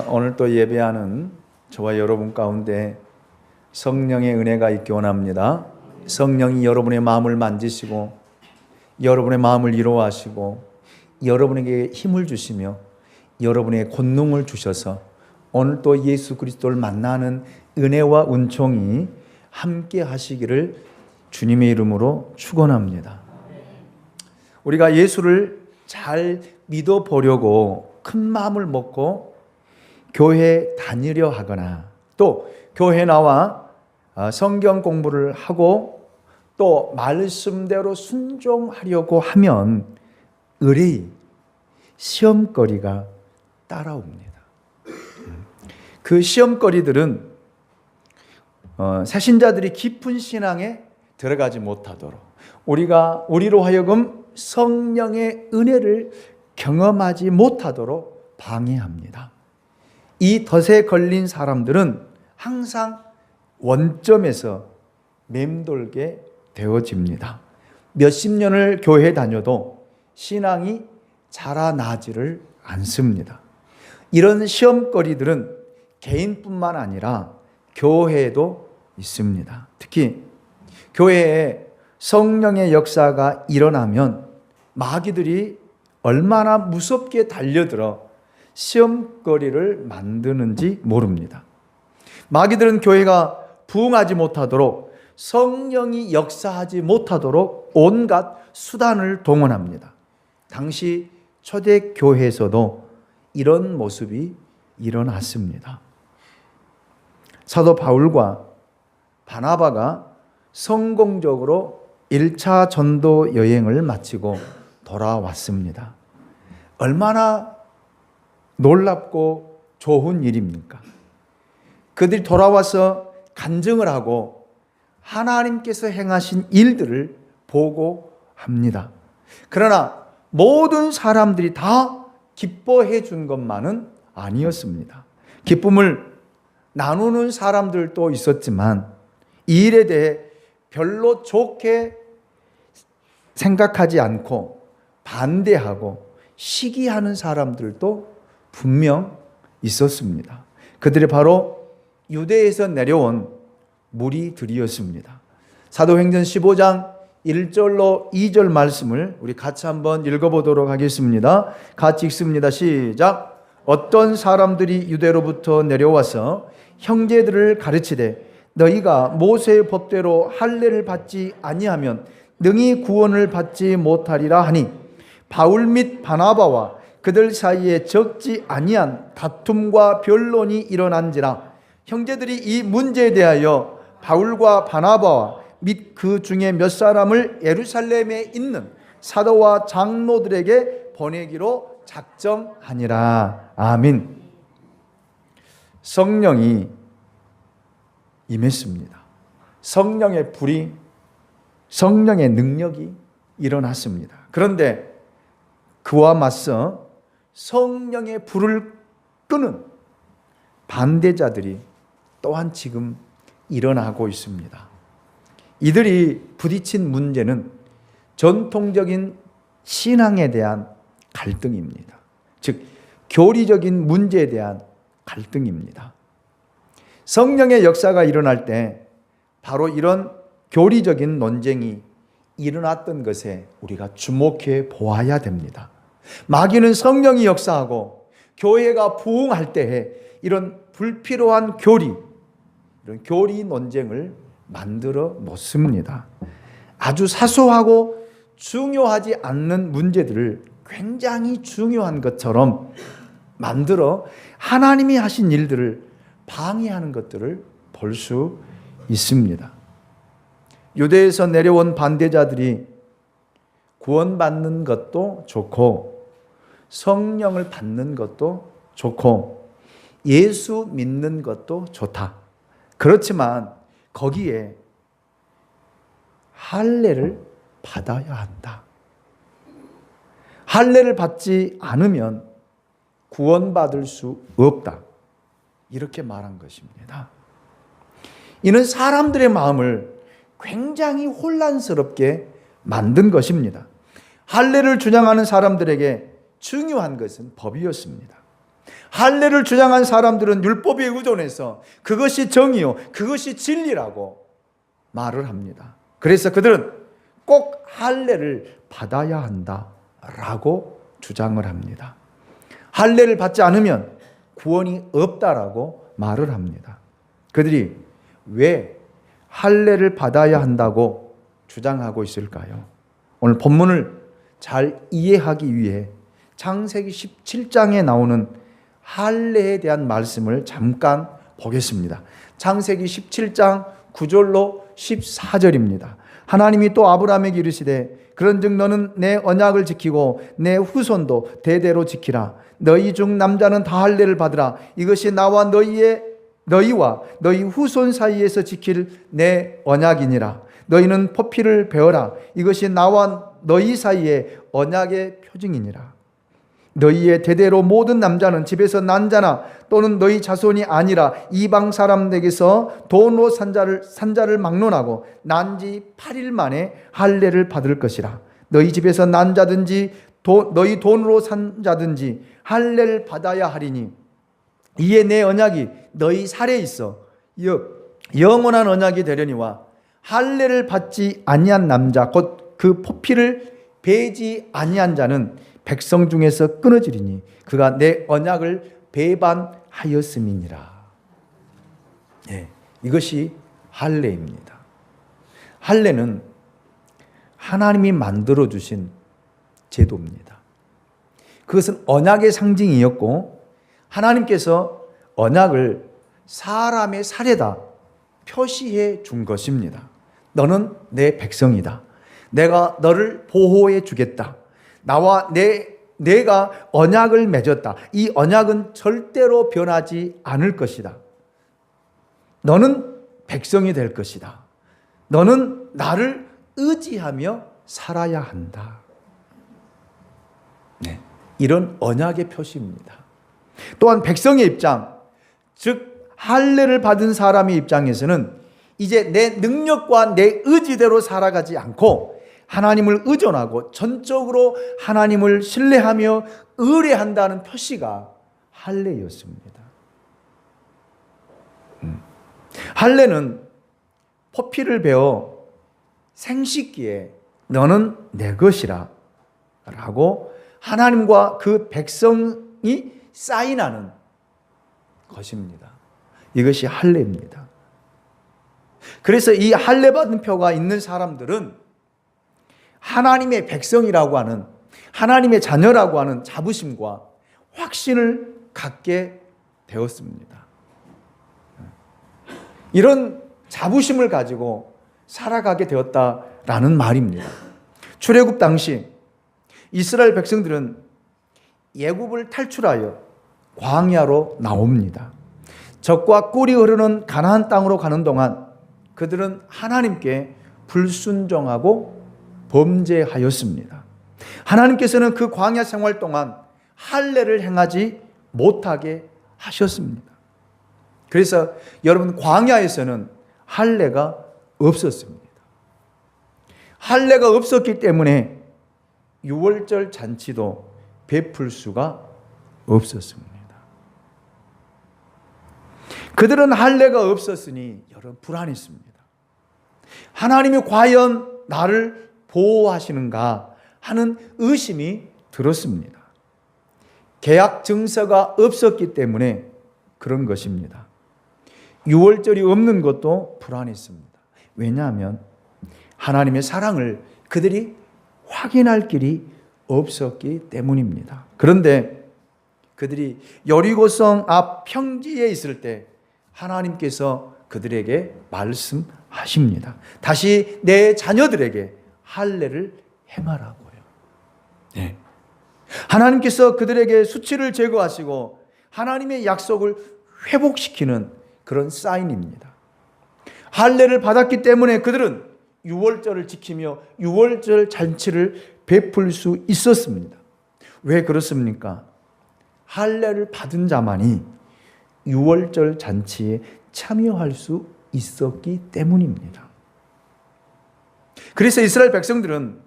오늘 또 예배하는 저와 여러분 가운데 성령의 은혜가 있기 원합니다. 성령이 여러분의 마음을 만지시고 여러분의 마음을 위로하시고 여러분에게 힘을 주시며 여러분의 권능을 주셔서 오늘 또 예수 그리스도를 만나는 은혜와 은총이 함께 하시기를 주님의 이름으로 축원합니다. 우리가 예수를 잘 믿어보려고 큰 마음을 먹고 교회 다니려 하거나 또 교회 나와 성경 공부를 하고 또 말씀대로 순종하려고 하면 의뢰이 시험거리가 따라옵니다. 그 시험거리들은 새신자들이 깊은 신앙에 들어가지 못하도록 우리로 하여금 성령의 은혜를 경험하지 못하도록 방해합니다. 이 덫에 걸린 사람들은 항상 원점에서 맴돌게 되어집니다. 몇십 년을 교회 다녀도 신앙이 자라나지를 않습니다. 이런 시험거리들은 개인뿐만 아니라 교회에도 있습니다. 특히 교회에 성령의 역사가 일어나면 마귀들이 얼마나 무섭게 달려들어 시험거리를 만드는지 모릅니다. 마귀들은 교회가 부흥하지 못하도록 성령이 역사하지 못하도록 온갖 수단을 동원합니다. 당시 초대교회에서도 이런 모습이 일어났습니다. 사도 바울과 바나바가 성공적으로 1차 전도 여행을 마치고 돌아왔습니다. 얼마나 놀랍고 좋은 일입니까? 그들이 돌아와서 간증을 하고 하나님께서 행하신 일들을 보고합니다. 그러나 모든 사람들이 다 기뻐해 준 것만은 아니었습니다. 기쁨을 나누는 사람들도 있었지만 이 일에 대해 별로 좋게 생각하지 않고 반대하고 시기하는 사람들도 분명 있었습니다. 그들이 바로 유대에서 내려온 무리들이었습니다. 사도행전 15장 1절로 2절 말씀을 우리 같이 한번 읽어보도록 하겠습니다. 같이 읽습니다. 시작. 어떤 사람들이 유대로부터 내려와서 형제들을 가르치되 너희가 모세의 법대로 할례를 받지 아니하면 능히 구원을 받지 못하리라 하니 바울 및 바나바와 그들 사이에 적지 아니한 다툼과 변론이 일어난지라 형제들이 이 문제에 대하여 바울과 바나바와 및 그 중에 몇 사람을 예루살렘에 있는 사도와 장로들에게 보내기로 작정하니라. 아멘. 성령이 임했습니다. 성령의 불이, 성령의 능력이 일어났습니다. 그런데 그와 맞서 성령의 불을 끄는 반대자들이 또한 지금 일어나고 있습니다. 이들이 부딪힌 문제는 전통적인 신앙에 대한 갈등입니다. 즉 교리적인 문제에 대한 갈등입니다. 성령의 역사가 일어날 때 바로 이런 교리적인 논쟁이 일어났던 것에 우리가 주목해 보아야 됩니다. 마귀는 성령이 역사하고 교회가 부흥할 때에 이런 불필요한 이런 교리 논쟁을 만들어 놓습니다. 아주 사소하고 중요하지 않는 문제들을 굉장히 중요한 것처럼 만들어 하나님이 하신 일들을 방해하는 것들을 볼 수 있습니다. 유대에서 내려온 반대자들이 구원받는 것도 좋고 성령을 받는 것도 좋고 예수 믿는 것도 좋다. 그렇지만 거기에 할례를 받아야 한다. 할례를 받지 않으면 구원받을 수 없다. 이렇게 말한 것입니다. 이는 사람들의 마음을 굉장히 혼란스럽게 만든 것입니다. 할례를 주장하는 사람들에게 중요한 것은 법이었습니다. 할례를 주장한 사람들은 율법에 의존해서 그것이 정의요, 그것이 진리라고 말을 합니다. 그래서 그들은 꼭 할례를 받아야 한다라고 주장을 합니다. 할례를 받지 않으면 구원이 없다라고 말을 합니다. 그들이 왜 할례를 받아야 한다고 주장하고 있을까요? 오늘 본문을 잘 이해하기 위해 창세기 17장에 나오는 할례에 대한 말씀을 잠깐 보겠습니다. 창세기 17장 9절로 14절입니다. 하나님이 또 아브라함에게 이르시되 그런즉 너는 내 언약을 지키고 내 후손도 대대로 지키라. 너희 중 남자는 다 할례를 받으라. 이것이 나와 너희와 너희 후손 사이에서 지킬 내 언약이니라. 너희는 포피를 베어라. 이것이 나와 너희 사이의 언약의 표징이니라. 너희의 대대로 모든 남자는 집에서 난 자나 또는 너희 자손이 아니라 이방 사람에게서 돈으로 산자를 막론하고 난 지 8일 만에 할례를 받을 것이라. 너희 집에서 난 자든지 너희 돈으로 산 자든지 할례를 받아야 하리니 이에 내 언약이 너희 살에 있어 영원한 언약이 되려니와 할례를 받지 아니한 남자 곧 그 포피를 베지 아니한 자는 백성 중에서 끊어지리니 그가 내 언약을 배반하였음이니라. 이것이 할례입니다. 할례는 하나님이 만들어 주신 제도입니다. 그것은 언약의 상징이었고 하나님께서 언약을 사람의 살에다 표시해 준 것입니다. 너는 내 백성이다. 내가 너를 보호해 주겠다. 나와 내가 언약을 맺었다. 이 언약은 절대로 변하지 않을 것이다. 너는 백성이 될 것이다. 너는 나를 의지하며 살아야 한다. 이런 언약의 표시입니다. 또한 백성의 입장, 즉 할례를 받은 사람의 입장에서는 이제 내 능력과 내 의지대로 살아가지 않고 하나님을 의존하고 전적으로 하나님을 신뢰하며 의뢰한다는 표시가 할례였습니다. 할례는 포피를 베어 생식기에 너는 내 것이라 라고 하나님과 그 백성이 사인하는 것입니다. 이것이 할례입니다. 그래서 이 할례 받은 표가 있는 사람들은 하나님의 백성이라고 하는, 하나님의 자녀라고 하는 자부심과 확신을 갖게 되었습니다. 이런 자부심을 가지고 살아가게 되었다라는 말입니다. 출애굽 당시 이스라엘 백성들은 애굽을 탈출하여 광야로 나옵니다. 적과 꿀이 흐르는 가나안 땅으로 가는 동안 그들은 하나님께 불순종하고 범죄하였습니다. 하나님께서는 그 광야 생활 동안 할례를 행하지 못하게 하셨습니다. 그래서 여러분 광야에서는 할례가 없었습니다. 할례가 없었기 때문에 유월절 잔치도 베풀 수가 없었습니다. 그들은 할례가 없었으니 여러분 불안했습니다. 하나님이 과연 나를 보호하시는가 하는 의심이 들었습니다. 계약 증서가 없었기 때문에 그런 것입니다. 유월절이 없는 것도 불안했습니다. 왜냐하면 하나님의 사랑을 그들이 확인할 길이 없었기 때문입니다. 그런데 그들이 여리고성 앞 평지에 있을 때 하나님께서 그들에게 말씀하십니다. 다시 내 자녀들에게 할례를 행하라고요. 네. 하나님께서 그들에게 수치를 제거하시고 하나님의 약속을 회복시키는 그런 사인입니다. 할례를 받았기 때문에 그들은 유월절을 지키며 유월절 잔치를 베풀 수 있었습니다. 왜 그렇습니까? 할례를 받은 자만이 유월절 잔치에 참여할 수 있었기 때문입니다. 그래서 이스라엘 백성들은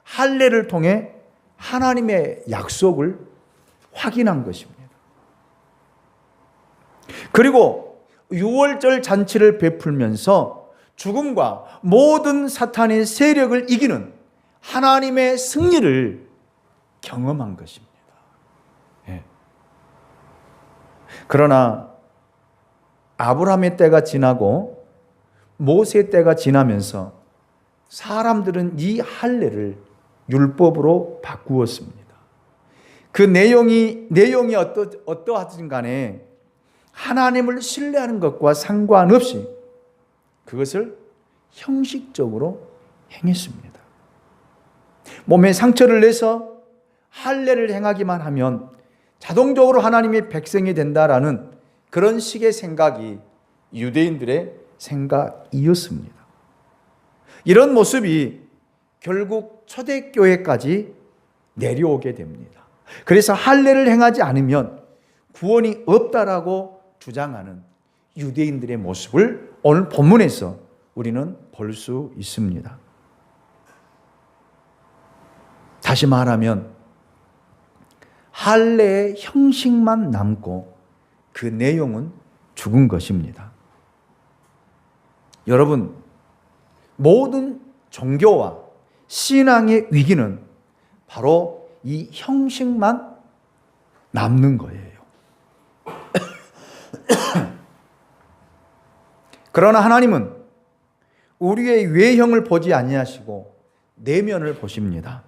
할례를 통해 하나님의 약속을 확인한 것입니다. 그리고 유월절 잔치를 베풀면서 죽음과 모든 사탄의 세력을 이기는 하나님의 승리를 경험한 것입니다. 예. 그러나 아브라함의 때가 지나고 모세 때가 지나면서 사람들은 이 할례를 율법으로 바꾸었습니다. 그 내용이 어떠하든 간에 하나님을 신뢰하는 것과 상관없이 그것을 형식적으로 행했습니다. 몸에 상처를 내서 할례를 행하기만 하면 자동적으로 하나님의 백성이 된다라는 그런 식의 생각이 유대인들의 생각이었습니다. 이런 모습이 결국 초대교회까지 내려오게 됩니다. 그래서 할례를 행하지 않으면 구원이 없다라고 주장하는 유대인들의 모습을 오늘 본문에서 우리는 볼 수 있습니다. 다시 말하면 할례의 형식만 남고 그 내용은 죽은 것입니다. 여러분, 모든 종교와 신앙의 위기는 바로 이 형식만 남는 거예요. 그러나 하나님은 우리의 외형을 보지 아니하시고 내면을 보십니다.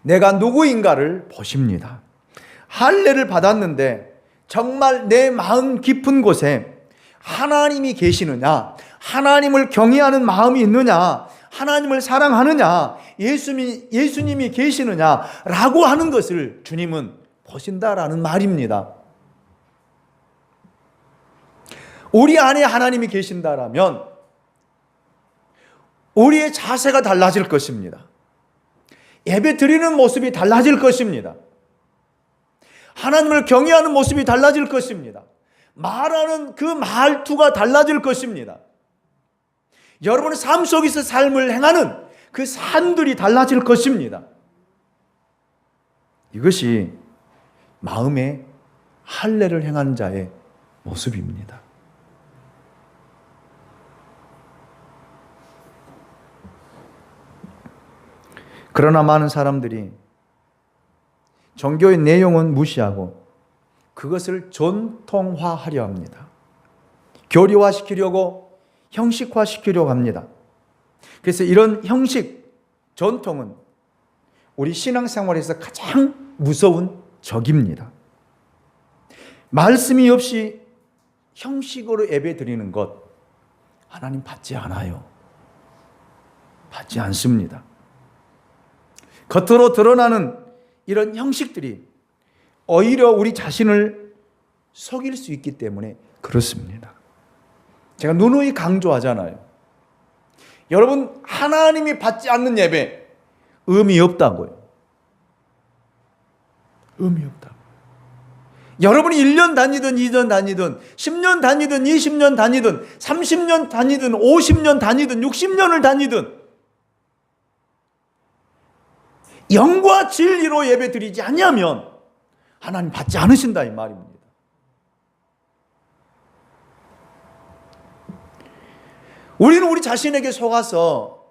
내가 누구인가를 보십니다. 할례를 받았는데 정말 내 마음 깊은 곳에 하나님이 계시느냐, 하나님을 경외하는 마음이 있느냐, 하나님을 사랑하느냐, 예수님이 계시느냐라고 하는 것을 주님은 보신다라는 말입니다. 우리 안에 하나님이 계신다라면 우리의 자세가 달라질 것입니다. 예배 드리는 모습이 달라질 것입니다. 하나님을 경외하는 모습이 달라질 것입니다. 말하는 그 말투가 달라질 것입니다. 여러분의 삶 속에서 삶을 행하는 그 삶들이 달라질 것입니다. 이것이 마음의 할례를 행하는 자의 모습입니다. 그러나 많은 사람들이 종교의 내용은 무시하고 그것을 전통화하려 합니다. 교리화시키려고 형식화시키려고 합니다. 그래서 이런 형식, 전통은 우리 신앙생활에서 가장 무서운 적입니다. 말씀이 없이 형식으로 예배 드리는 것, 하나님 받지 않아요. 받지 않습니다. 겉으로 드러나는 이런 형식들이 오히려 우리 자신을 속일 수 있기 때문에 그렇습니다. 제가 누누이 강조하잖아요. 여러분, 하나님이 받지 않는 예배 의미 없다고요. 의미 없다고. 여러분이 1년 다니든 2년 다니든 10년 다니든 20년 다니든 30년 다니든 50년 다니든 60년을 다니든 영과 진리로 예배 드리지 않으면 하나님 받지 않으신다 이 말입니다. 우리는 우리 자신에게 속아서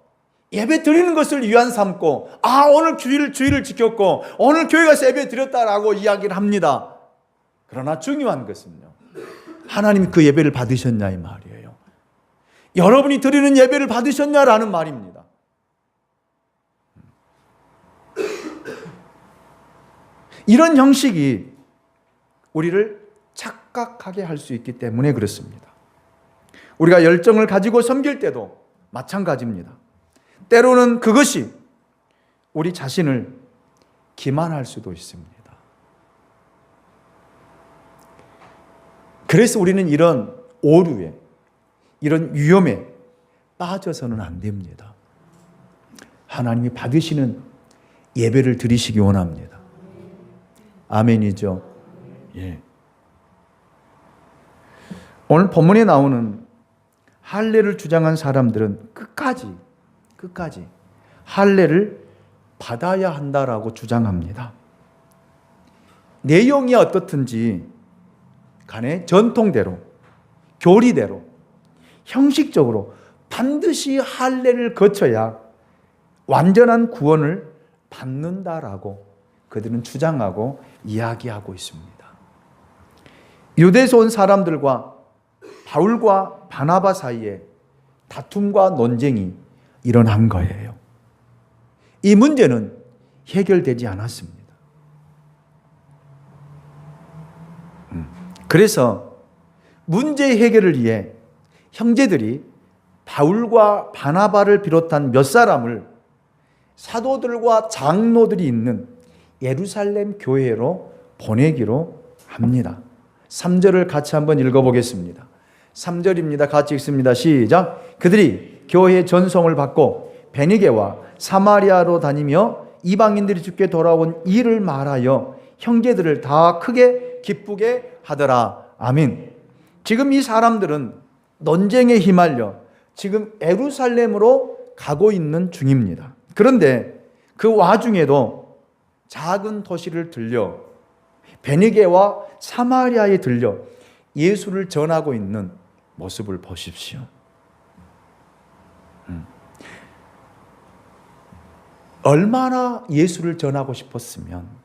예배 드리는 것을 위안 삼고 오늘 주일을 지켰고 오늘 교회 가서 예배 드렸다라고 이야기를 합니다. 그러나 중요한 것은요, 하나님이 그 예배를 받으셨냐 이 말이에요. 여러분이 드리는 예배를 받으셨냐라는 말입니다. 이런 형식이 우리를 착각하게 할 수 있기 때문에 그렇습니다. 우리가 열정을 가지고 섬길 때도 마찬가지입니다. 때로는 그것이 우리 자신을 기만할 수도 있습니다. 그래서 우리는 이런 오류에, 이런 위험에 빠져서는 안 됩니다. 하나님이 받으시는 예배를 드리시기 원합니다. 아멘이죠. 예. 오늘 본문에 나오는 할례를 주장한 사람들은 끝까지 할례를 받아야 한다라고 주장합니다. 내용이 어떻든지 간의 전통대로, 교리대로, 형식적으로 반드시 할례를 거쳐야 완전한 구원을 받는다라고 그들은 주장하고 이야기하고 있습니다. 유대에서 온 사람들과 바울과 바나바 사이에 다툼과 논쟁이 일어난 거예요. 이 문제는 해결되지 않았습니다. 그래서 문제 해결을 위해 형제들이 바울과 바나바를 비롯한 몇 사람을 사도들과 장로들이 있는 예루살렘 교회로 보내기로 합니다. 3절을 같이 한번 읽어보겠습니다. 3절입니다. 같이 읽습니다. 시작. 그들이 교회의 전송을 받고 베니게와 사마리아로 다니며 이방인들이 주께 돌아온 일을 말하여 형제들을 다 크게 기쁘게 하더라. 아멘. 지금 이 사람들은 논쟁에 휘말려 지금 예루살렘으로 가고 있는 중입니다. 그런데 그 와중에도 작은 도시를 들려 베니게와 사마리아에 들려 예수를 전하고 있는 모습을 보십시오. 얼마나 예수를 전하고 싶었으면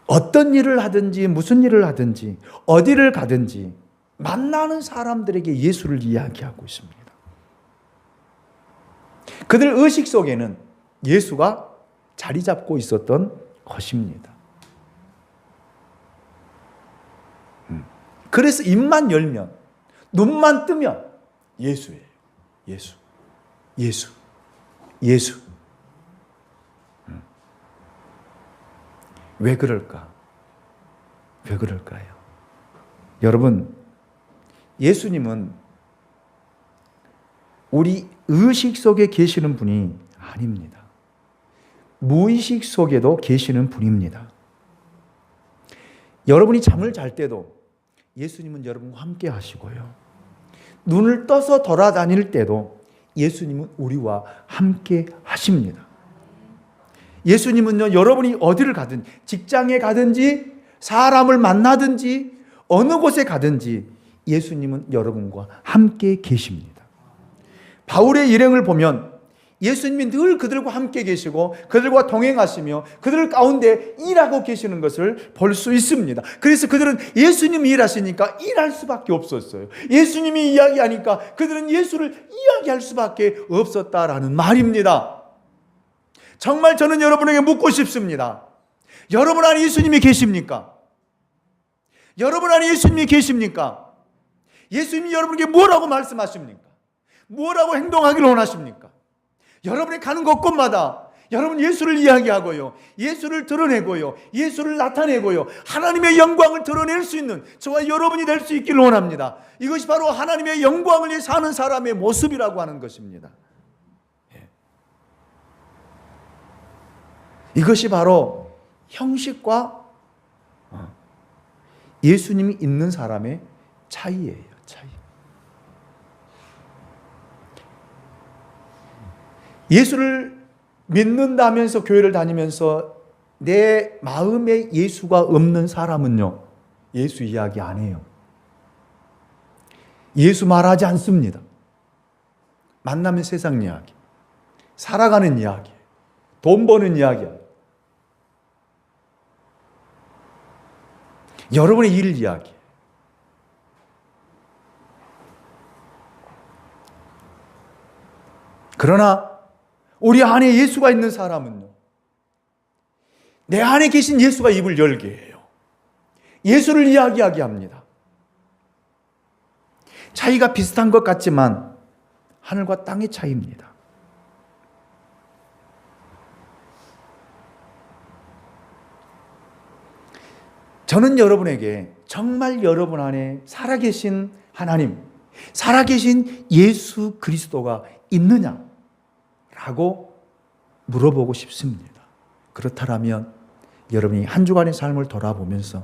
어떤 일을 하든지 무슨 일을 하든지 어디를 가든지 만나는 사람들에게 예수를 이야기하고 있습니다. 그들 의식 속에는 예수가 자리 잡고 있었던 것입니다. 그래서 입만 열면 눈만 뜨면 예수예요. 예수. 예수. 예수. 왜 그럴까? 왜 그럴까요? 여러분, 예수님은 우리 의식 속에 계시는 분이 아닙니다. 무의식 속에도 계시는 분입니다. 여러분이 잠을 잘 때도 예수님은 여러분과 함께 하시고요. 눈을 떠서 돌아다닐 때도 예수님은 우리와 함께 하십니다. 예수님은요, 여러분이 어디를 가든, 직장에 가든지, 사람을 만나든지, 어느 곳에 가든지, 예수님은 여러분과 함께 계십니다. 바울의 일행을 보면 예수님이 늘 그들과 함께 계시고, 그들과 동행하시며, 그들 가운데 일하고 계시는 것을 볼 수 있습니다. 그래서 그들은 예수님이 일하시니까 일할 수밖에 없었어요. 예수님이 이야기하니까 그들은 예수를 이야기할 수밖에 없었다라는 말입니다. 정말 저는 여러분에게 묻고 싶습니다. 여러분 안에 예수님이 계십니까? 여러분 안에 예수님이 계십니까? 예수님이 여러분에게 뭐라고 말씀하십니까? 뭐라고 행동하기를 원하십니까? 여러분이 가는 곳곳마다 여러분 예수를 이야기하고요, 예수를 드러내고요, 예수를 나타내고요, 하나님의 영광을 드러낼 수 있는 저와 여러분이 될 수 있기를 원합니다. 이것이 바로 하나님의 영광을 위해 사는 사람의 모습이라고 하는 것입니다. 이것이 바로 형식과 예수님이 있는 사람의 차이예요. 차이. 예수를 믿는다면서 교회를 다니면서 내 마음에 예수가 없는 사람은요, 예수 이야기 안 해요. 예수 말하지 않습니다. 만나면 세상 이야기, 살아가는 이야기, 돈 버는 이야기야. 여러분의 일 이야기. 그러나 우리 안에 예수가 있는 사람은요, 내 안에 계신 예수가 입을 열게 해요. 예수를 이야기하게 합니다. 차이가 비슷한 것 같지만 하늘과 땅의 차이입니다. 저는 여러분에게 정말 여러분 안에 살아계신 하나님, 살아계신 예수 그리스도가 있느냐라고 물어보고 싶습니다. 그렇다면 여러분이 한 주간의 삶을 돌아보면서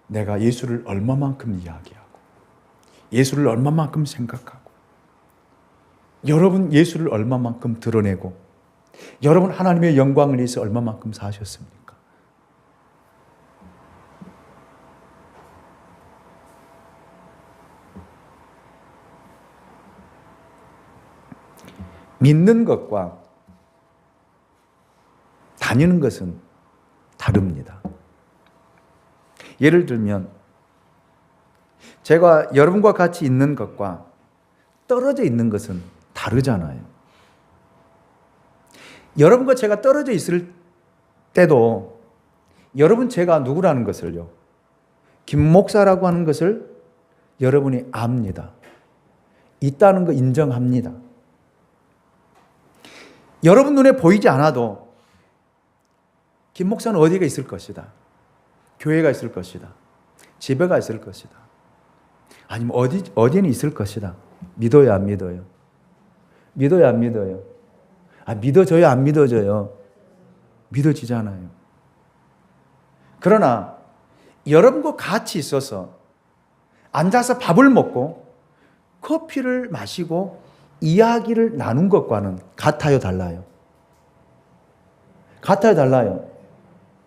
내가 예수를 얼마만큼 이야기하고 예수를 얼마만큼 생각하고 여러분 예수를 얼마만큼 드러내고 여러분 하나님의 영광을 위해서 얼마만큼 사셨습니까? 믿는 것과 다니는 것은 다릅니다. 예를 들면 제가 여러분과 같이 있는 것과 떨어져 있는 것은 다르잖아요. 여러분과 제가 떨어져 있을 때도 여러분 제가 누구라는 것을요, 김 목사라고 하는 것을 여러분이 압니다. 있다는 거 인정합니다. 여러분 눈에 보이지 않아도 김 목사는 어디가 있을 것이다. 교회가 있을 것이다. 집에가 있을 것이다. 아니면 어디는 있을 것이다. 믿어요, 안 믿어요? 믿어요, 안 믿어요? 믿어져요, 안 믿어져요? 믿어지잖아요. 그러나 여러분과 같이 있어서 앉아서 밥을 먹고 커피를 마시고 이야기를 나눈 것과는 같아요, 달라요? 같아요, 달라요?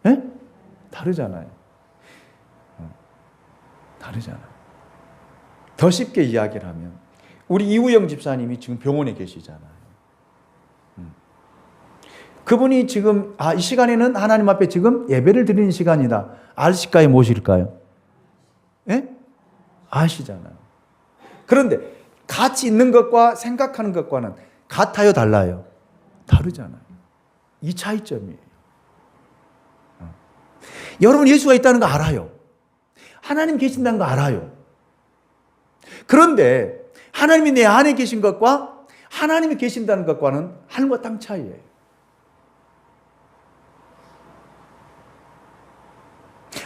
예? 다르잖아요. 다르잖아요. 더 쉽게 이야기를 하면 우리 이우영 집사님이 지금 병원에 계시잖아요. 그분이 지금 이 시간에는 하나님 앞에 지금 예배를 드리는 시간이다. 아실까요, 모실까요? 예? 아시잖아요. 그런데 같이 있는 것과 생각하는 것과는 같아요, 달라요? 다르잖아요. 이 차이점이에요. 여러분 예수가 있다는 거 알아요. 하나님 계신다는 거 알아요. 그런데 하나님이 내 안에 계신 것과 하나님이 계신다는 것과는 하늘과 땅 차이예요.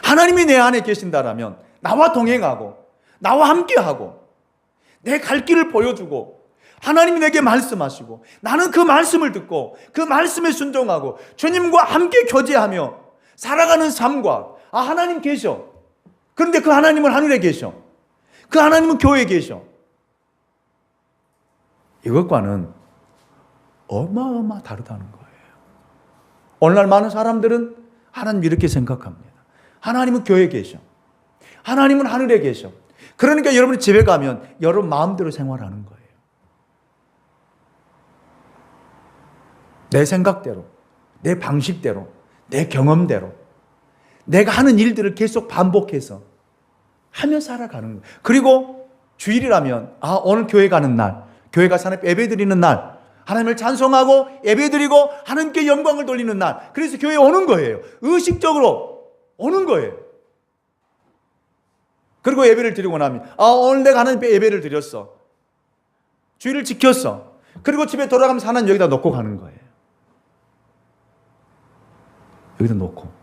하나님이 내 안에 계신다라면 나와 동행하고 나와 함께하고 내 갈 길을 보여주고 하나님이 내게 말씀하시고 나는 그 말씀을 듣고 그 말씀에 순종하고 주님과 함께 교제하며 살아가는 삶과 하나님 계셔. 그런데 그 하나님은 하늘에 계셔. 그 하나님은 교회에 계셔. 이것과는 어마어마 다르다는 거예요. 오늘날 많은 사람들은 하나님 이렇게 생각합니다. 하나님은 교회에 계셔. 하나님은 하늘에 계셔. 그러니까 여러분이 집에 가면 여러분 마음대로 생활하는 거예요. 내 생각대로, 내 방식대로, 내 경험대로 내가 하는 일들을 계속 반복해서 하며 살아가는 거예요. 그리고 주일이라면 오늘 교회 가는 날, 교회 가서 하나님 예배 드리는 날, 하나님을 찬송하고 예배 드리고 하나님께 영광을 돌리는 날, 그래서 교회에 오는 거예요. 의식적으로 오는 거예요. 그리고 예배를 드리고 나면 오늘 내가 하나님께 예배를 드렸어. 주일을 지켰어. 그리고 집에 돌아가면서 하나님 여기다 놓고 가는 거예요. 여기다 놓고.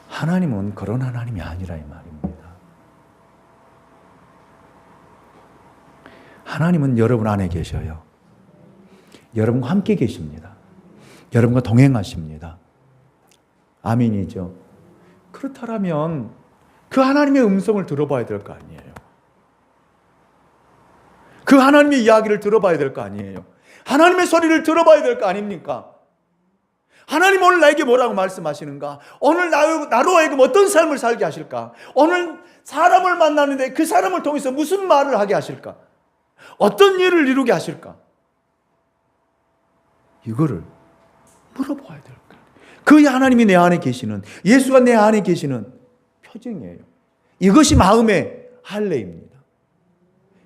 하나님은 그런 하나님이 아니라 이 말입니다. 하나님은 여러분 안에 계셔요. 여러분과 함께 계십니다. 여러분과 동행하십니다. 아멘이죠. 그렇다면 그 하나님의 음성을 들어봐야 될 거 아니에요. 그 하나님의 이야기를 들어봐야 될 거 아니에요. 하나님의 소리를 들어봐야 될 거 아닙니까? 하나님 오늘 나에게 뭐라고 말씀하시는가? 오늘 나로 하여금 어떤 삶을 살게 하실까? 오늘 사람을 만나는데 그 사람을 통해서 무슨 말을 하게 하실까? 어떤 일을 이루게 하실까? 이거를 물어봐야 될 거예요. 그 하나님이 내 안에 계시는, 예수가 내 안에 계시는 표징이에요. 이것이 마음의 할례입니다.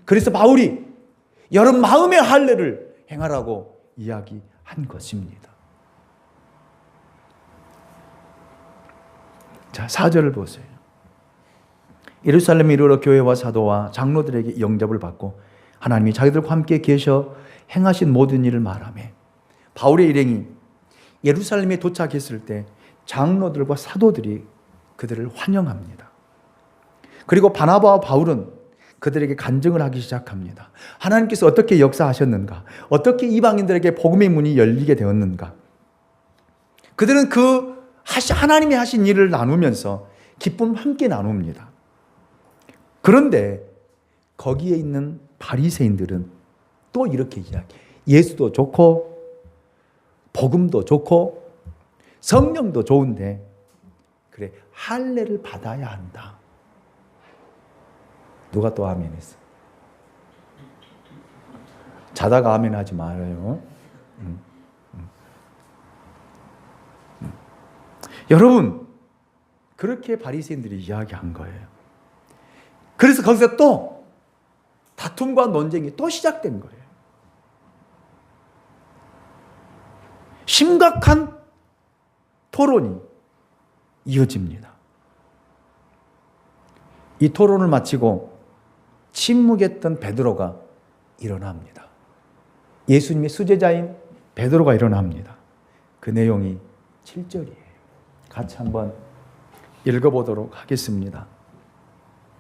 그래서 바울이 여러분 마음의 할례를 행하라고 이야기한 것입니다. 자, 4절을 보세요. 예루살렘에 이르러 교회와 사도와 장로들에게 영접을 받고 하나님이 자기들과 함께 계셔 행하신 모든 일을 말하며, 바울의 일행이 예루살렘에 도착했을 때 장로들과 사도들이 그들을 환영합니다. 그리고 바나바와 바울은 그들에게 간증을 하기 시작합니다. 하나님께서 어떻게 역사하셨는가? 어떻게 이방인들에게 복음의 문이 열리게 되었는가? 그들은 하나님이 하신 일을 나누면서 기쁨 함께 나눕니다. 그런데 거기에 있는 바리새인들은 또 이렇게 이야기해요. 예수도 좋고 복음도 좋고 성령도 좋은데 그래 할례를 받아야 한다. 누가 또 아멘 했어? 자다가 아멘 하지 말아요. 여러분, 그렇게 바리새인들이 이야기한 거예요. 그래서 거기서 또 다툼과 논쟁이 또 시작된 거예요. 심각한 토론이 이어집니다. 이 토론을 마치고 침묵했던 베드로가 일어납니다. 예수님의 수제자인 베드로가 일어납니다. 그 내용이 7절이에요. 같이 한번 읽어보도록 하겠습니다.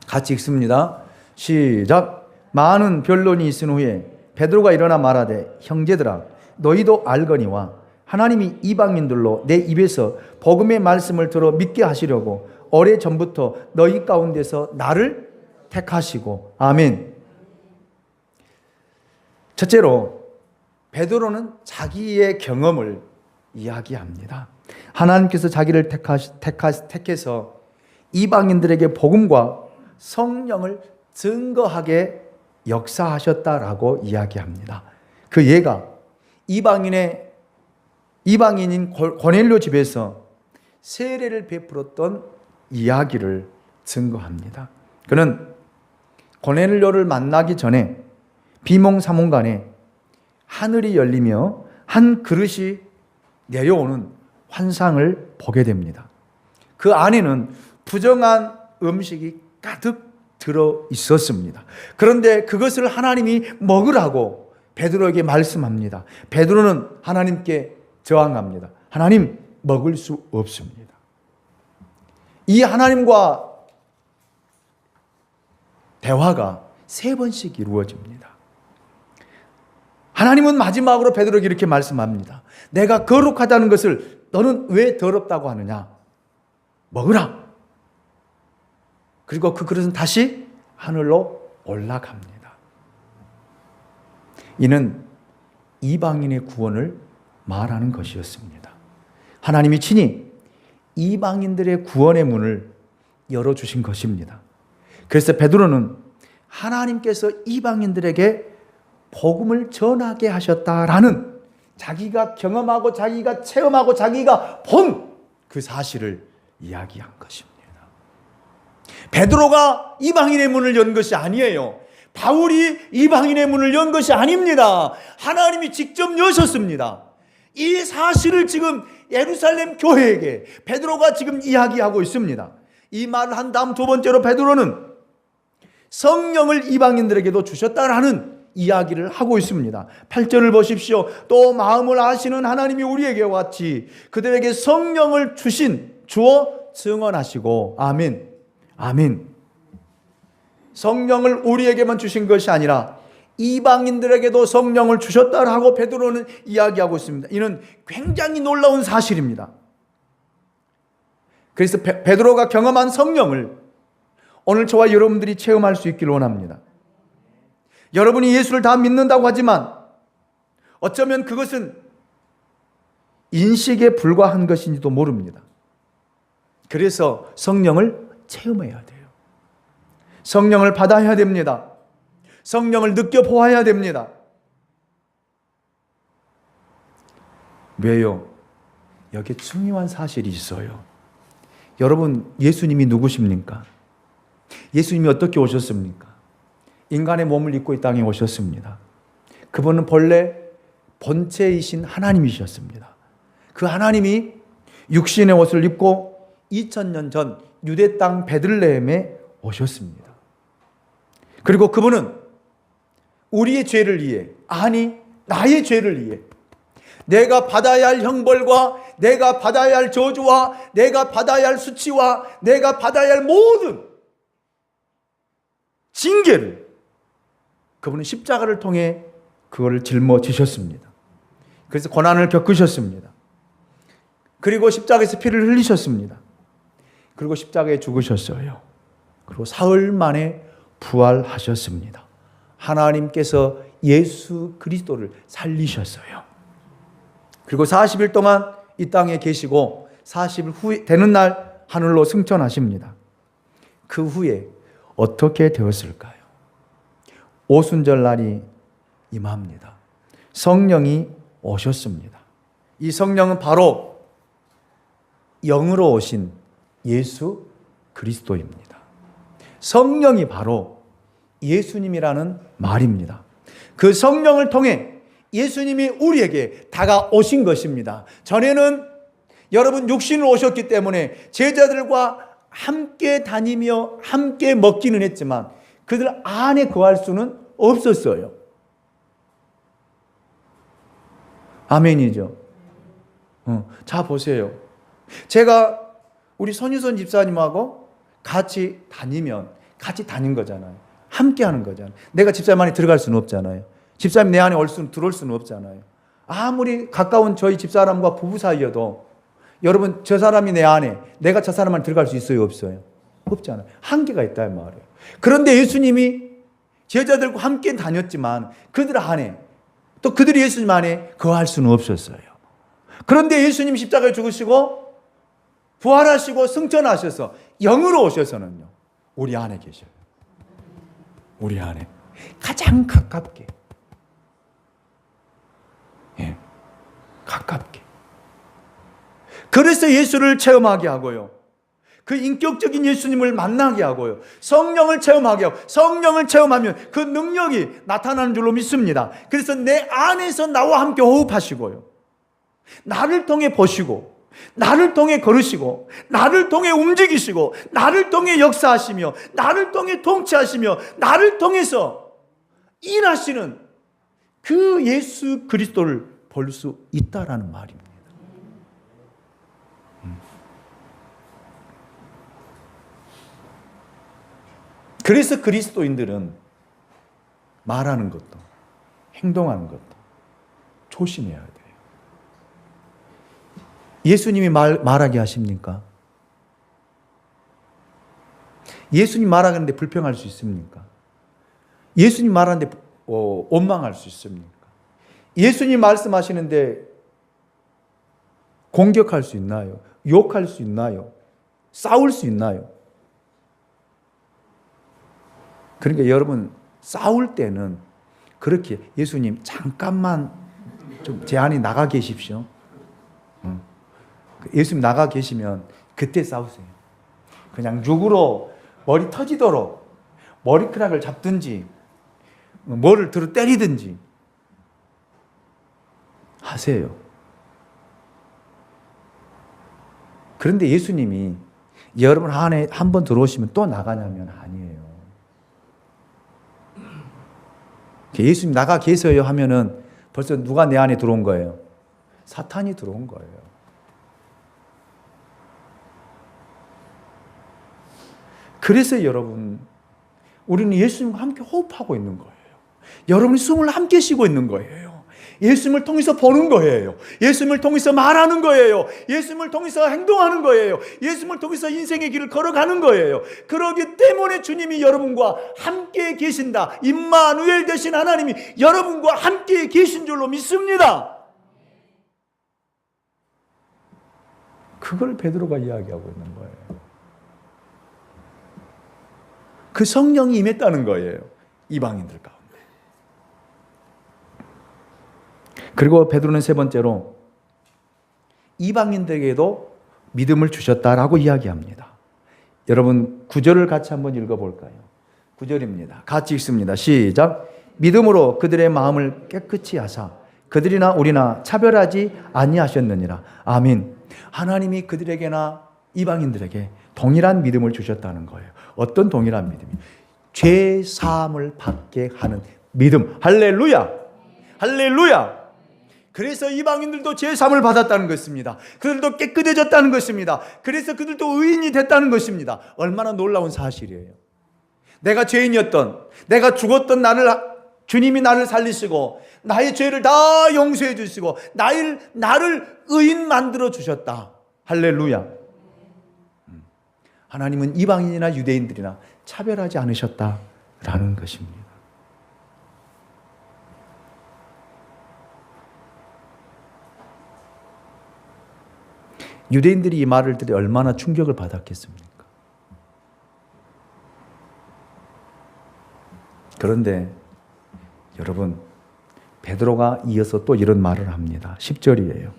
같이 읽습니다. 시작. 많은 변론이 있은 후에 베드로가 일어나 말하되 형제들아 너희도 알거니와 하나님이 이방인들로 내 입에서 복음의 말씀을 들어 믿게 하시려고 오래전부터 너희 가운데서 나를 택하시고 아멘. 첫째로 베드로는 자기의 경험을 이야기합니다. 하나님께서 자기를 택해서 이방인들에게 복음과 성령을 증거하게 역사하셨다라고 이야기합니다. 그 예가 이방인인 고넬료 집에서 세례를 베풀었던 이야기를 증거합니다. 그는 고넬료를 만나기 전에 비몽사몽간에 하늘이 열리며 한 그릇이 내려오는 환상을 보게 됩니다. 그 안에는 부정한 음식이 가득 들어 있었습니다. 그런데 그것을 하나님이 먹으라고 베드로에게 말씀합니다. 베드로는 하나님께 저항합니다. 하나님, 먹을 수 없습니다. 이 하나님과 대화가 3번씩 이루어집니다. 하나님은 마지막으로 베드로에게 이렇게 말씀합니다. 내가 거룩하다는 것을 너는 왜 더럽다고 하느냐? 먹으라. 그리고 그 그릇은 다시 하늘로 올라갑니다. 이는 이방인의 구원을 말하는 것이었습니다. 하나님이 친히 이방인들의 구원의 문을 열어주신 것입니다. 그래서 베드로는 하나님께서 이방인들에게 복음을 전하게 하셨다라는 자기가 경험하고 자기가 체험하고 자기가 본 그 사실을 이야기한 것입니다. 베드로가 이방인의 문을 연 것이 아니에요. 바울이 이방인의 문을 연 것이 아닙니다. 하나님이 직접 여셨습니다. 이 사실을 지금 예루살렘 교회에게 베드로가 지금 이야기하고 있습니다. 이 말을 한 다음 두 번째로 베드로는 성령을 이방인들에게도 주셨다라는 이야기를 하고 있습니다. 8절을 보십시오. 또 마음을 아시는 하나님이 우리에게 같이 그들에게 성령을 주어 증언하시고 아멘. 아멘. 성령을 우리에게만 주신 것이 아니라 이방인들에게도 성령을 주셨다라고 베드로는 이야기하고 있습니다. 이는 굉장히 놀라운 사실입니다. 그래서 베드로가 경험한 성령을 오늘 저와 여러분들이 체험할 수 있기를 원합니다. 여러분이 예수를 다 믿는다고 하지만 어쩌면 그것은 인식에 불과한 것인지도 모릅니다. 그래서 성령을 체험해야 돼요. 성령을 받아야 됩니다. 성령을 느껴보아야 됩니다. 왜요? 여기에 중요한 사실이 있어요. 여러분, 예수님이 누구십니까? 예수님이 어떻게 오셨습니까? 인간의 몸을 입고 이 땅에 오셨습니다. 그분은 본래 본체이신 하나님이셨습니다. 그 하나님이 육신의 옷을 입고 2000년 전 유대 땅 베들레헴에 오셨습니다. 그리고 그분은 우리의 죄를 위해, 아니 나의 죄를 위해 내가 받아야 할 형벌과 내가 받아야 할 저주와 내가 받아야 할 수치와 내가 받아야 할 모든 징계를 그분은 십자가를 통해 그거를 짊어지셨습니다. 그래서 고난을 겪으셨습니다. 그리고 십자가에서 피를 흘리셨습니다. 그리고 십자가에 죽으셨어요. 그리고 사흘 만에 부활하셨습니다. 하나님께서 예수 그리스도를 살리셨어요. 그리고 40일 동안 이 땅에 계시고 40일 후에 되는 날 하늘로 승천하십니다. 그 후에 어떻게 되었을까요? 오순절 날이 임합니다. 성령이 오셨습니다. 이 성령은 바로 영으로 오신 예수 그리스도입니다. 성령이 바로 예수님이라는 말입니다. 그 성령을 통해 예수님이 우리에게 다가오신 것입니다. 전에는 여러분 육신으로 오셨기 때문에 제자들과 함께 다니며 함께 먹기는 했지만 그들 안에 거할 수는 없었어요. 아멘이죠. 자 보세요. 제가 우리 손유선 집사님하고 같이 다니면 같이 다닌 거잖아요. 함께 하는 거잖아요. 내가 집사님 안에 들어갈 수는 없잖아요. 집사님 내 안에 들어올 수는 없잖아요. 아무리 가까운 저희 집사람과 부부 사이여도 여러분 저 사람이 내 안에 내가 저 사람 안에 들어갈 수 있어요? 없어요? 없잖아요. 한계가 있다 이 말이에요. 그런데 예수님이 제자들과 함께 다녔지만 그들 안에 또 그들이 예수님 안에 거할 수는 없었어요. 그런데 예수님 십자가에 죽으시고 부활하시고 승천하셔서 영으로 오셔서는요 우리 안에 계셔요. 우리 안에 가장 가깝게 가깝게. 그래서 예수를 체험하게 하고요. 그 인격적인 예수님을 만나게 하고요. 성령을 체험하게 하고 성령을 체험하면 그 능력이 나타나는 줄로 믿습니다. 그래서 내 안에서 나와 함께 호흡하시고요. 나를 통해 보시고 나를 통해 걸으시고 나를 통해 움직이시고 나를 통해 역사하시며 나를 통해 통치하시며 나를 통해서 일하시는 그 예수 그리스도를 볼 수 있다라는 말입니다. 그래서 그리스도인들은 말하는 것도 행동하는 것도 조심해야 돼요. 예수님이 말하게 하십니까? 예수님 말하는데 불평할 수 있습니까? 예수님 말하는데 원망할 수 있습니까? 예수님 말씀하시는데 공격할 수 있나요? 욕할 수 있나요? 싸울 수 있나요? 그러니까 여러분 싸울 때는 그렇게 예수님 잠깐만 좀 제 안에 나가 계십시오. 예수님 나가 계시면 그때 싸우세요. 그냥 육으로 머리 터지도록 머리카락을 잡든지 뭐를 들어 때리든지 하세요. 그런데 예수님이 여러분 안에 한 번 들어오시면 또 나가냐면 아니에요. 예수님 나가 계세요 하면은 벌써 누가 내 안에 들어온 거예요? 사탄이 들어온 거예요. 그래서 여러분 우리는 예수님과 함께 호흡하고 있는 거예요. 여러분이 숨을 함께 쉬고 있는 거예요. 예수님을 통해서 보는 거예요. 예수님을 통해서 말하는 거예요. 예수님을 통해서 행동하는 거예요. 예수님을 통해서 인생의 길을 걸어가는 거예요. 그러기 때문에 주님이 여러분과 함께 계신다. 임마누엘 되신 하나님이 여러분과 함께 계신 줄로 믿습니다. 그걸 베드로가 이야기하고 있는 거예요. 그 성령이 임했다는 거예요. 이방인들 가운데. 그리고 베드로는 세 번째로 이방인들에게도 믿음을 주셨다라고 이야기합니다. 여러분 9절을 같이 한번 읽어볼까요? 9절입니다. 같이 읽습니다. 시작. 믿음으로 그들의 마음을 깨끗이 하사 그들이나 우리나 차별하지 아니하셨느니라. 아멘. 하나님이 그들에게나 이방인들에게 동일한 믿음을 주셨다는 거예요. 어떤 동일한 믿음이? 죄 사함을 받게 하는 믿음. 할렐루야. 할렐루야. 그래서 이방인들도 죄 사함을 받았다는 것입니다. 그들도 깨끗해졌다는 것입니다. 그래서 그들도 의인이 됐다는 것입니다. 얼마나 놀라운 사실이에요. 내가 죄인이었던, 내가 죽었던 주님이 나를 살리시고 나의 죄를 다 용서해 주시고 나를 의인 만들어 주셨다. 할렐루야. 하나님은 이방인이나 유대인들이나 차별하지 않으셨다라는 것입니다. 유대인들이 이 말을 들이 얼마나 충격을 받았겠습니까? 그런데 여러분, 베드로가 이어서 또 이런 말을 합니다. 10절이에요.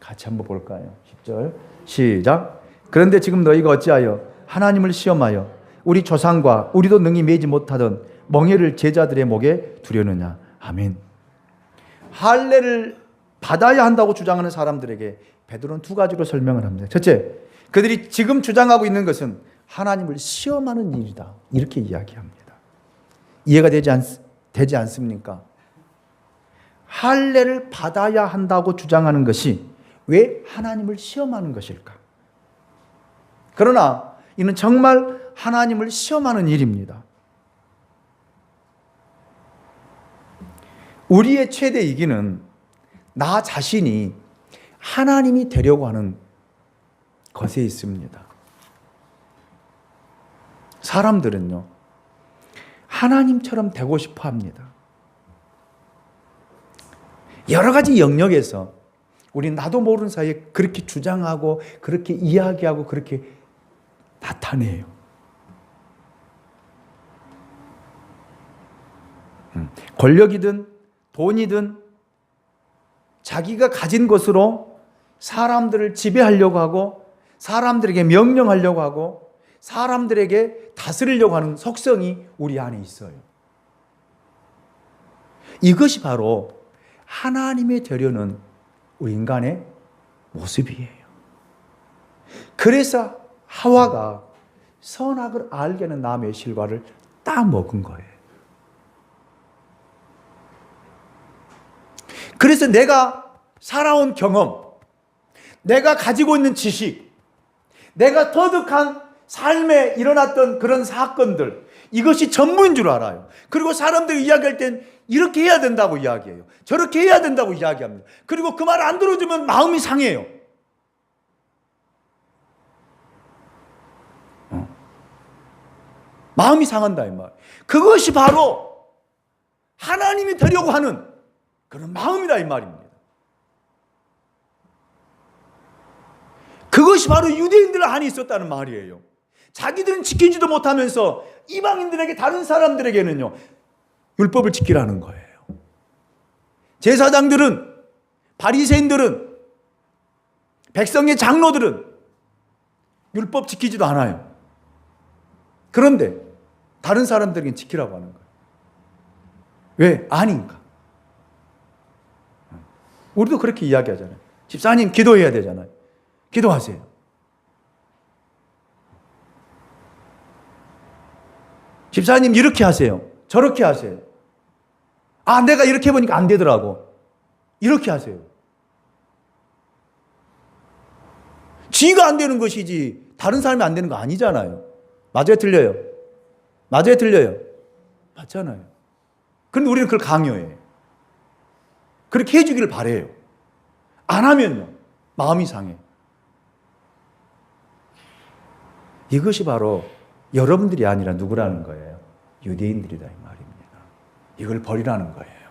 같이 한번 볼까요? 10절 시작. 그런데 지금 너희가 어찌하여 하나님을 시험하여 우리 조상과 우리도 능히 매지 못하던 멍에를 제자들의 목에 두려느냐. 아멘. 할례를 받아야 한다고 주장하는 사람들에게 베드로는 두 가지로 설명을 합니다. 첫째, 그들이 지금 주장하고 있는 것은 하나님을 시험하는 일이다. 이렇게 이야기합니다. 이해가 되지 않습니까? 할례를 받아야 한다고 주장하는 것이 왜 하나님을 시험하는 것일까? 그러나 이는 정말 하나님을 시험하는 일입니다. 우리의 최대 이기는 나 자신이 하나님이 되려고 하는 것에 있습니다. 사람들은요, 하나님처럼 되고 싶어 합니다. 여러 가지 영역에서 우리 나도 모르는 사이에 그렇게 주장하고 그렇게 이야기하고 그렇게 나타내요. 권력이든 돈이든 자기가 가진 것으로 사람들을 지배하려고 하고 사람들에게 명령하려고 하고 사람들에게 다스리려고 하는 속성이 우리 안에 있어요. 이것이 바로 하나님이 되려는 우리 인간의 모습이에요. 그래서 하와가 선악을 알게 하는 나무의 실과를 따먹은 거예요. 그래서 내가 살아온 경험, 내가 가지고 있는 지식, 내가 터득한 삶에 일어났던 그런 사건들, 이것이 전부인 줄 알아요. 그리고 사람들이 이야기할 땐 이렇게 해야 된다고 이야기해요. 저렇게 해야 된다고 이야기합니다. 그리고 그 말을 안 들어주면 마음이 상해요. 마음이 상한다 이 말. 그것이 바로 하나님이 되려고 하는 그런 마음이다 이 말입니다. 그것이 바로 유대인들 안에 있었다는 말이에요. 자기들은 지키지도 못하면서 이방인들에게, 다른 사람들에게는요, 율법을 지키라는 거예요. 제사장들은, 바리새인들은, 백성의 장로들은 율법 지키지도 않아요. 그런데 다른 사람들에게 지키라고 하는 거예요. 왜? 아닌가? 우리도 그렇게 이야기하잖아요. 집사님 기도해야 되잖아요. 기도하세요. 집사님 이렇게 하세요. 저렇게 하세요. 아, 내가 이렇게 해보니까 안 되더라고. 이렇게 하세요. 지가 안 되는 것이지 다른 사람이 안 되는 거 아니잖아요. 맞아요, 틀려요? 맞아요, 틀려요? 맞잖아요. 그런데 우리는 그걸 강요해요. 그렇게 해주기를 바래요. 안 하면요, 마음이 상해. 이것이 바로 여러분들이 아니라 누구라는 거예요? 유대인들이다 이 말입니다. 이걸 버리라는 거예요.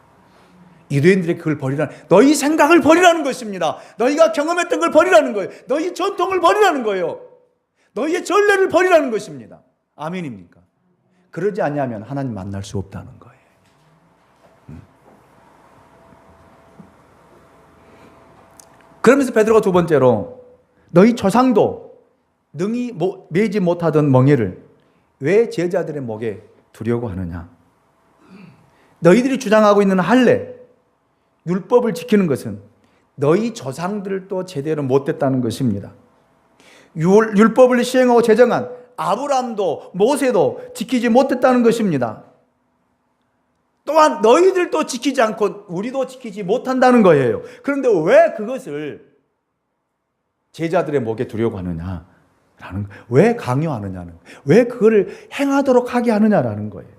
유대인들이 그걸 버리라는, 너희 생각을 버리라는 것입니다. 너희가 경험했던 걸 버리라는 거예요. 너희 전통을 버리라는 거예요. 너희의 전례를 버리라는 것입니다. 아멘입니까? 그러지 않냐면 하나님 만날 수 없다는 거예요. 그러면서 베드로가 두 번째로 너희 조상도 능히 매지 못하던 멍에를 왜 제자들의 목에 두려고 하느냐. 너희들이 주장하고 있는 할례, 율법을 지키는 것은 너희 조상들도 제대로 못됐다는 것입니다. 율법을 시행하고 제정한 아브라함도 모세도 지키지 못했다는 것입니다. 또한 너희들도 지키지 않고 우리도 지키지 못한다는 거예요. 그런데 왜 그것을 제자들의 목에 두려고 하느냐? 왜 강요하느냐는, 왜 그거를 행하도록 하게 하느냐라는 거예요.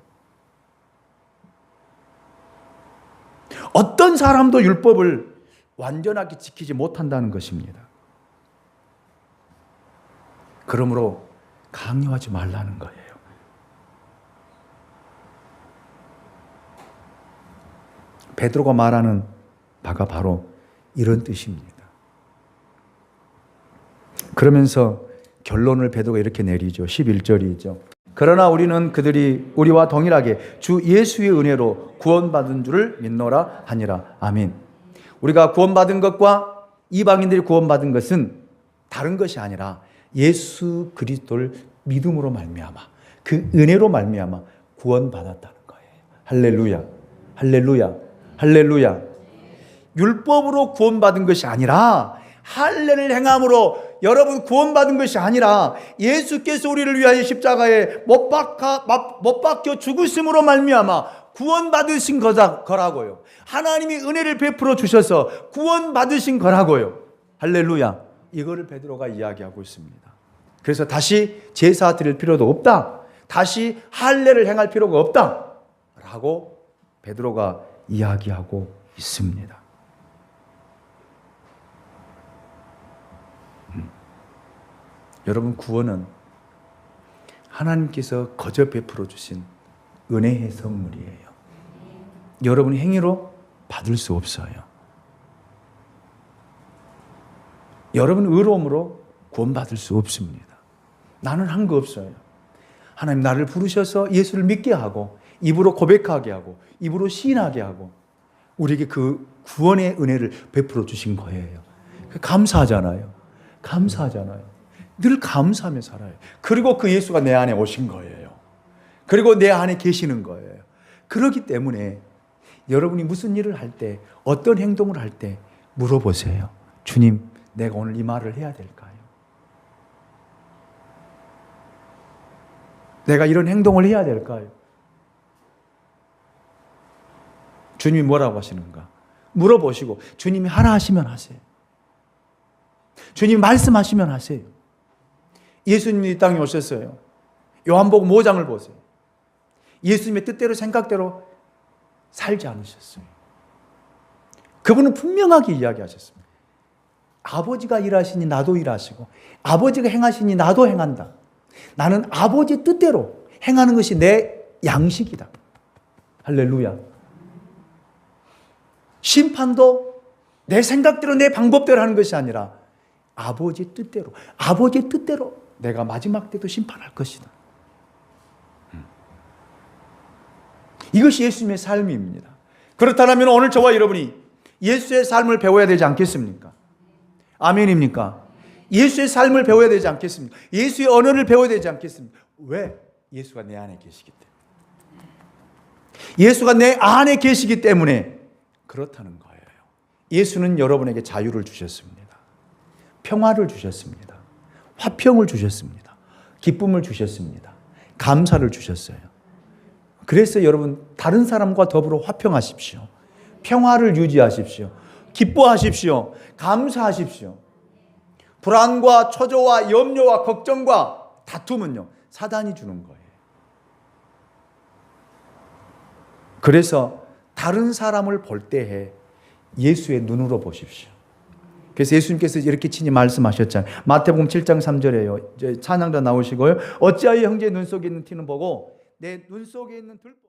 어떤 사람도 율법을 완전하게 지키지 못한다는 것입니다. 그러므로 강요하지 말라는 거예요. 베드로가 말하는 바가 바로 이런 뜻입니다. 그러면서 결론을 베드로가 이렇게 내리죠. 11절이죠. 그러나 우리는 그들이 우리와 동일하게 주 예수의 은혜로 구원받은 줄을 믿노라 하니라. 아멘. 우리가 구원받은 것과 이방인들이 구원받은 것은 다른 것이 아니라 예수 그리스도를 믿음으로 말미암아, 그 은혜로 말미암아 구원받았다는 거예요. 할렐루야, 할렐루야, 할렐루야. 율법으로 구원받은 것이 아니라, 할례를 행함으로 여러분 구원받은 것이 아니라, 예수께서 우리를 위하여 십자가에 못 박혀 죽으심으로 말미암아 구원받으신 거라고요. 하나님이 은혜를 베풀어 주셔서 구원받으신 거라고요. 할렐루야. 이거를 베드로가 이야기하고 있습니다. 그래서 다시 제사 드릴 필요도 없다, 다시 할례를 행할 필요가 없다 라고 베드로가 이야기하고 있습니다. 여러분, 구원은 하나님께서 거저 베풀어 주신 은혜의 선물이에요. 여러분 행위로 받을 수 없어요. 여러분 의로움으로 구원받을 수 없습니다. 나는 한 거 없어요. 하나님 나를 부르셔서 예수를 믿게 하고, 입으로 고백하게 하고, 입으로 시인하게 하고, 우리에게 그 구원의 은혜를 베풀어 주신 거예요. 감사하잖아요. 감사하잖아요. 늘 감사하며 살아요. 그리고 그 예수가 내 안에 오신 거예요. 그리고 내 안에 계시는 거예요. 그렇기 때문에 여러분이 무슨 일을 할 때, 어떤 행동을 할 때 물어보세요. 주님, 내가 오늘 이 말을 해야 될까요? 내가 이런 행동을 해야 될까요? 주님이 뭐라고 하시는가? 물어보시고 주님이 하라 하시면 하세요. 주님이 말씀하시면 하세요. 예수님이 이 땅에 오셨어요. 요한복음 5장을 보세요. 예수님의 뜻대로 생각대로 살지 않으셨어요. 그분은 분명하게 이야기하셨습니다. 아버지가 일하시니 나도 일하시고, 아버지가 행하시니 나도 행한다. 나는 아버지 뜻대로 행하는 것이 내 양식이다. 할렐루야. 심판도 내 생각대로, 내 방법대로 하는 것이 아니라 아버지 뜻대로, 아버지 뜻대로 내가 마지막 때도 심판할 것이다. 이것이 예수님의 삶입니다. 그렇다면 오늘 저와 여러분이 예수의 삶을 배워야 되지 않겠습니까? 아멘입니까? 예수의 삶을 배워야 되지 않겠습니까? 예수의 언어를 배워야 되지 않겠습니까? 왜? 예수가 내 안에 계시기 때문에. 예수가 내 안에 계시기 때문에 그렇다는 거예요. 예수는 여러분에게 자유를 주셨습니다. 평화를 주셨습니다. 화평을 주셨습니다. 기쁨을 주셨습니다. 감사를 주셨어요. 그래서 여러분, 다른 사람과 더불어 화평하십시오. 평화를 유지하십시오. 기뻐하십시오. 감사하십시오. 불안과 초조와 염려와 걱정과 다툼은요, 사단이 주는 거예요. 그래서 다른 사람을 볼 때에 예수의 눈으로 보십시오. 그래서 예수님께서 이렇게 친히 말씀하셨잖아요. 마태복음 7장 3절에요. 이제 찬양도 나오시고요. 어찌하여 형제의 눈 속에 있는 티는 보고 내 눈 속에 있는 들보